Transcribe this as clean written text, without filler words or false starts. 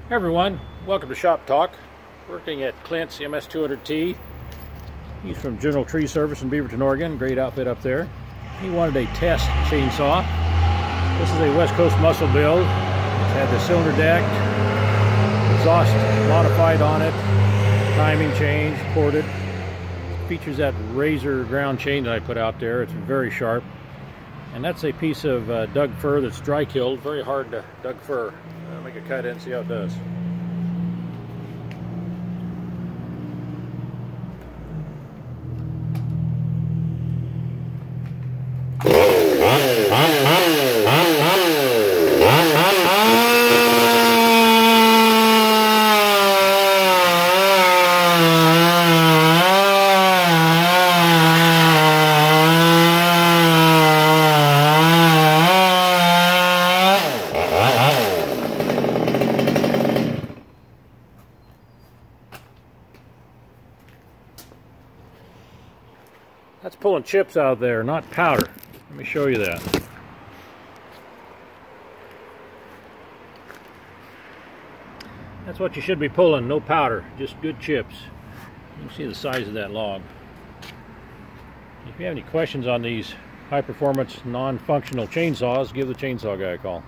Hey everyone, welcome to Shop Talk. Working at Clint's MS200T. He's from General Tree Service in Beaverton, Oregon. Great outfit up there. He wanted a test chainsaw. This is a West Coast muscle build. It's had the cylinder decked, exhaust modified on it, timing change, ported. Features that razor ground chain that I put out there. It's very sharp. And that's a piece of dug fir that's dry killed. Very hard to dug fir. I'll make a cut in and see how it does. That's pulling chips out there, not powder. Let me show you that. That's what you should be pulling, no powder, just good chips. You can see the size of that log. If you have any questions on these high-performance, non-functional chainsaws, give the chainsaw guy a call.